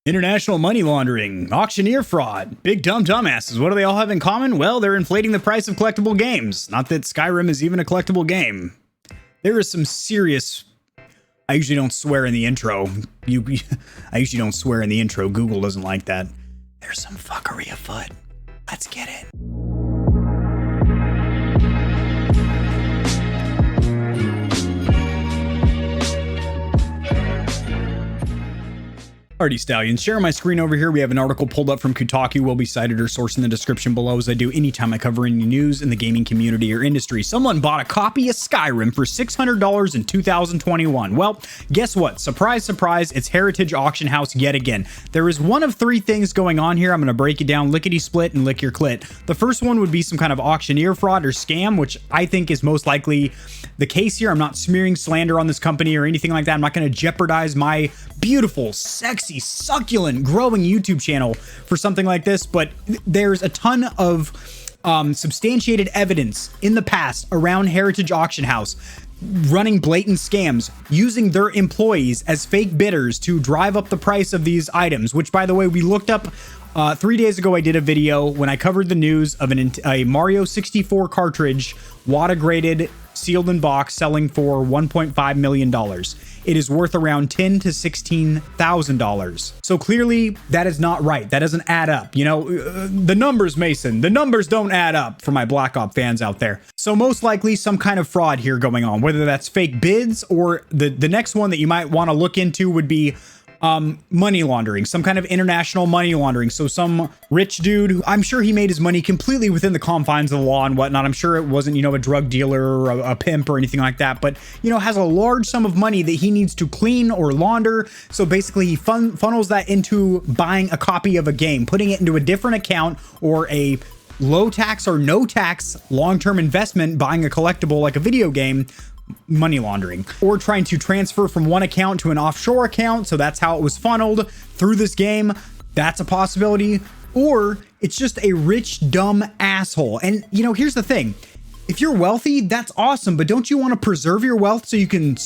International money laundering, auctioneer fraud, big dumb dumbasses. What do they all have in common? Well, they're inflating the price of collectible games. Not that Skyrim is even a collectible game. There is some serious... I usually don't swear in the intro. I usually don't swear in the intro. Google doesn't like that. There's some fuckery afoot. Let's get it. Alrighty, Stallions, sharing my screen over here. We have an article pulled up from Kotaku. Will be cited or sourced in the description below, as I do anytime I cover any news in the gaming community or industry. Someone bought a copy of Skyrim for $600 in 2021. Well, guess what? Surprise, surprise, it's Heritage Auction House yet again. There is one of three things going on here. I'm going to break it down lickety-split and lick your clit. The first one would be some kind of auctioneer fraud or scam, which I think is most likely the case here. I'm not smearing slander on this company or anything like that. I'm not going to jeopardize my beautiful, sexy, succulent, growing YouTube channel for something like this, but there's a ton of substantiated evidence in the past around Heritage Auction House running blatant scams, using their employees as fake bidders to drive up the price of these items, which, by the way, we looked up 3 days ago. I did a video when I covered the news of a Mario 64 cartridge, WATA graded, sealed in box, selling for $1.5 million. It is worth around $10,000 to $16,000. So clearly that is not right. That doesn't add up. You know, the numbers, Mason, the numbers don't add up for my Black Ops fans out there. So most likely some kind of fraud here going on, whether that's fake bids or the next one that you might want to look into would be money laundering, some kind of international money laundering. So some rich dude, who I'm sure he made his money completely within the confines of the law and whatnot. I'm sure it wasn't, you know, a drug dealer or a pimp or anything like that, but, you know, has a large sum of money that he needs to clean or launder. So basically he funnels that into buying a copy of a game, putting it into a different account or a low tax or no tax long-term investment, buying a collectible like a video game. Money laundering, or trying to transfer from one account to an offshore account. So that's how it was funneled through this game. That's a possibility. Or it's just a rich, dumb asshole. And, you know, here's the thing. If you're wealthy, that's awesome. But don't you want to preserve your wealth so you can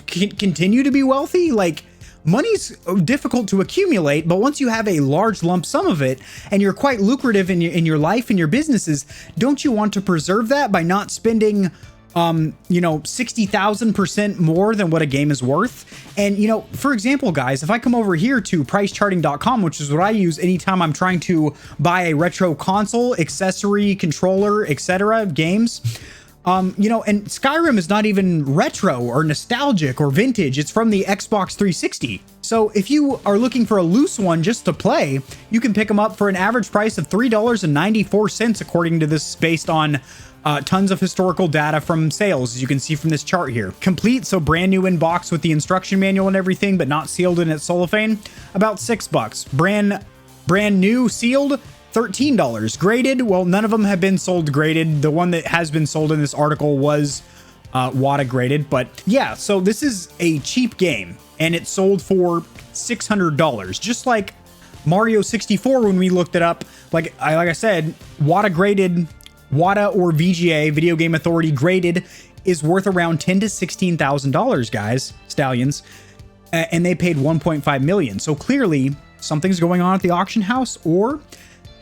continue to be wealthy? Like, money's difficult to accumulate, but once you have a large lump sum of it and you're quite lucrative in your life and your businesses, don't you want to preserve that by not spending you know, 60,000% more than what a game is worth? And, you know, for example, guys, if I come over here to pricecharting.com, which is what I use anytime I'm trying to buy a retro console, accessory, controller, etc. games, you know, and Skyrim is not even retro or nostalgic or vintage. It's from the Xbox 360. So if you are looking for a loose one just to play, you can pick them up for an average price of $3.94, according to this, based on tons of historical data from sales, as you can see from this chart here. Complete, so brand new in box with the instruction manual and everything, but not sealed in its cellophane, about $6. Brand new sealed, $13. Graded, well, none of them have been sold graded. The one that has been sold in this article was WATA graded, but yeah, so this is a cheap game and it sold for $600, just like Mario 64 when we looked it up. Like I said, WATA graded, WATA or VGA, Video Game Authority graded, is worth around $10,000 to $16,000, guys, Stallions, and they paid $1.5 million. So clearly something's going on at the auction house, or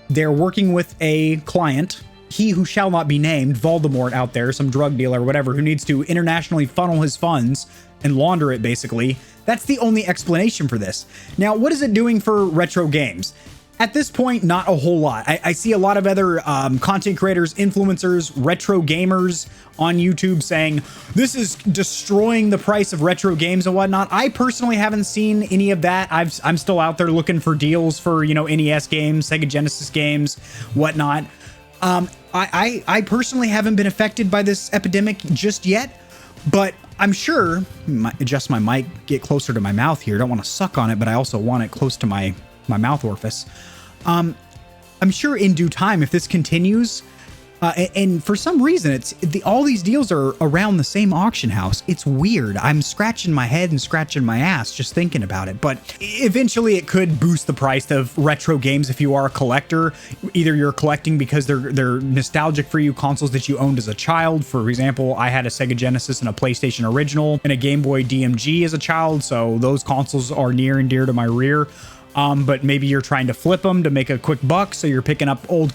they're working with a client, he who shall not be named, Voldemort out there, some drug dealer or whatever, who needs to internationally funnel his funds and launder it, basically. That's the only explanation for this. Now, what is it doing for retro games? At this point, not a whole lot. I see a lot of other content creators, influencers, retro gamers on YouTube saying this is destroying the price of retro games and whatnot. I personally haven't seen any of that. I'm still out there looking for deals for, you know, NES games, Sega Genesis games, whatnot. I personally haven't been affected by this epidemic just yet, but I'm sure, adjust my mic, get closer to my mouth here. Don't want to suck on it, but I also want it close to my mouth orifice. I'm sure in due time, if this continues, and for some reason, all these deals are around the same auction house. It's weird. I'm scratching my head and scratching my ass just thinking about it. But eventually, it could boost the price of retro games if you are a collector. Either you're collecting because they're nostalgic for you, consoles that you owned as a child. For example, I had a Sega Genesis and a PlayStation Original and a Game Boy DMG as a child, so those consoles are near and dear to my rear. But maybe you're trying to flip them to make a quick buck. So you're picking up old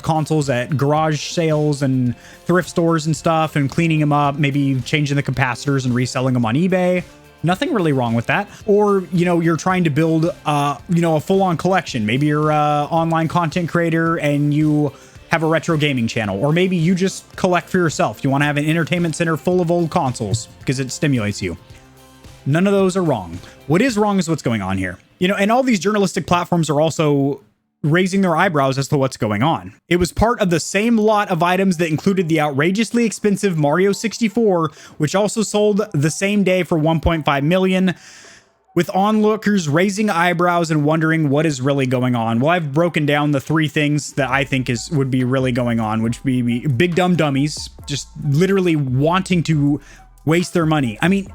consoles at garage sales and thrift stores and stuff and cleaning them up, maybe changing the capacitors and reselling them on eBay. Nothing really wrong with that. Or, you're trying to build, a full-on collection. Maybe you're an online content creator and you have a retro gaming channel. Or maybe you just collect for yourself. You want to have an entertainment center full of old consoles because it stimulates you. None of those are wrong. What is wrong is what's going on here. And all these journalistic platforms are also raising their eyebrows as to what's going on. It was part of the same lot of items that included the outrageously expensive Mario 64, which also sold the same day for 1.5 million, with onlookers raising eyebrows and wondering what is really going on. Well, I've broken down the 3 things that I think would be really going on, which would be big dumb dummies, just literally wanting to waste their money. I mean,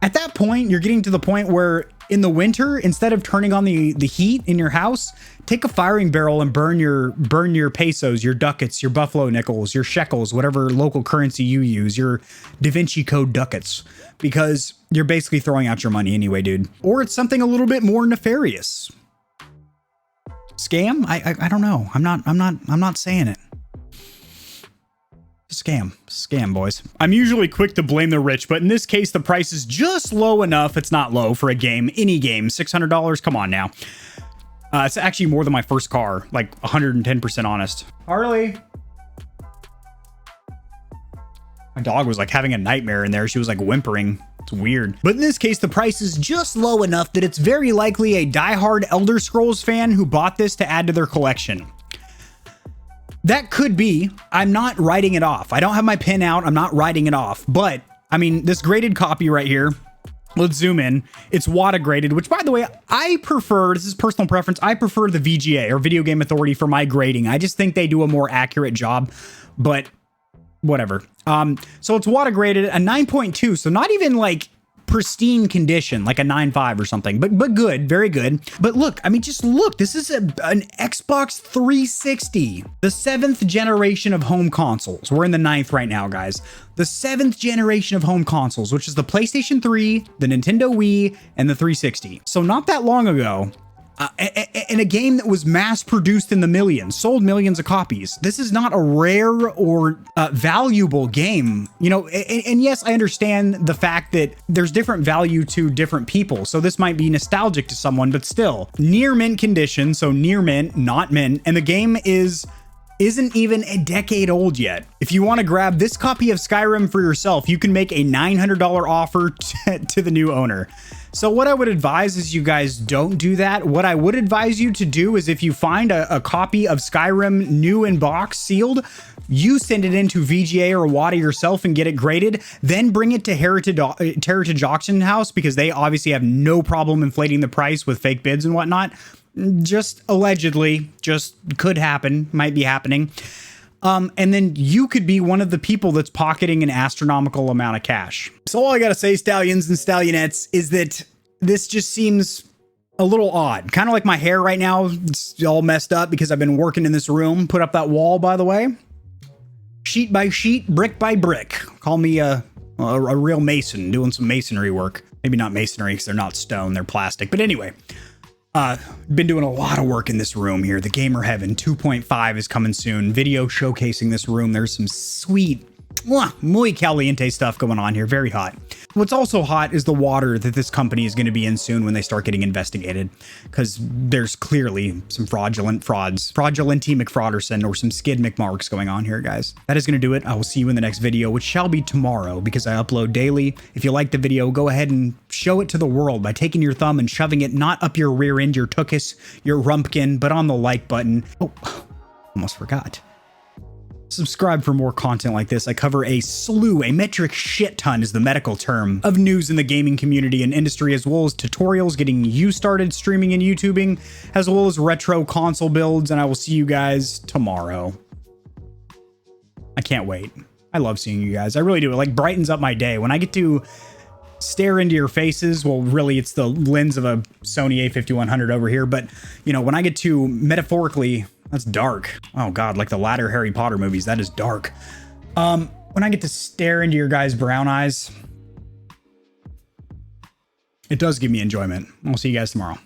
at that point, you're getting to the point where in the winter, instead of turning on the heat in your house, take a firing barrel and burn your pesos, your ducats, your buffalo nickels, your shekels, whatever local currency you use, your Da Vinci Code ducats, because you're basically throwing out your money anyway, dude. Or it's something a little bit more nefarious. Scam? I don't know. I'm not saying it. Scam, boys. I'm usually quick to blame the rich, but in this case, the price is just low enough. It's not low for a game, any game. $600, come on now. It's actually more than my first car, like 110% honest. Harley. My dog was like having a nightmare in there. She was like whimpering. It's weird. But in this case, the price is just low enough that it's very likely a diehard Elder Scrolls fan who bought this to add to their collection. That could be. I'm not writing it off. I don't have my pen out. I'm not writing it off. But, I mean, this graded copy right here, let's zoom in. It's WATA graded, which, by the way, I prefer, this is personal preference, I prefer the VGA, or Video Game Authority, for my grading. I just think they do a more accurate job, but whatever. So it's WATA graded, a 9.2, so not even like pristine condition, like a 9.5 or something, but good, very good. But look, I mean, just look, this is an Xbox 360, the 7th generation of home consoles. We're in the 9th right now, guys. The 7th generation of home consoles, which is the PlayStation 3, the Nintendo Wii, and the 360. So not that long ago, in a game that was mass produced in the millions, sold millions of copies. This is not a rare or valuable game, and yes, I understand the fact that there's different value to different people. So this might be nostalgic to someone, but still near mint condition. So near mint, not mint. And the game isn't even a decade old yet. If you want to grab this copy of Skyrim for yourself, you can make a $900 offer to the new owner. So what I would advise is you guys don't do that. What I would advise you to do is if you find a copy of Skyrim new in box sealed, you send it into VGA or WATA yourself and get it graded, then bring it to Heritage Auction House, because they obviously have no problem inflating the price with fake bids and whatnot. Just allegedly, just could happen, might be happening. And then you could be one of the people that's pocketing an astronomical amount of cash. So all I gotta say, Stallions and Stallionettes, is that this just seems a little odd. Kind of like my hair right now. It's all messed up because I've been working in this room. Put up that wall, by the way. Sheet by sheet, brick by brick. Call me a real mason doing some masonry work. Maybe not masonry because they're not stone, they're plastic. But anyway. Been doing a lot of work in this room here. The Gamer Heaven 2.5 is coming soon. Video showcasing this room. There's some sweet, muy caliente stuff going on here. Very hot. What's also hot is the water that this company is going to be in soon when they start getting investigated, because there's clearly some fraudulent T. McFrauderson, or some Skid McMarks going on here, guys. That is going to do it. I will see you in the next video, which shall be tomorrow, because I upload daily. If you like the video, go ahead and show it to the world by taking your thumb and shoving it not up your rear end, your tuchus, your rumpkin, but on the like button. Oh, almost forgot. Subscribe for more content like this. I cover a metric shit ton is the medical term, of news in the gaming community and industry, as well as tutorials getting you started streaming and YouTubing, as well as retro console builds, and I will see you guys tomorrow. I can't wait. I love seeing you guys. I really do. It like brightens up my day. When I get to stare into your faces, well, really it's the lens of a Sony a5100 over here, but when I get to metaphorically, that's dark. Oh God, like the latter Harry Potter movies, that is dark. When I get to stare into your guys' brown eyes, it does give me enjoyment. I'll see you guys tomorrow.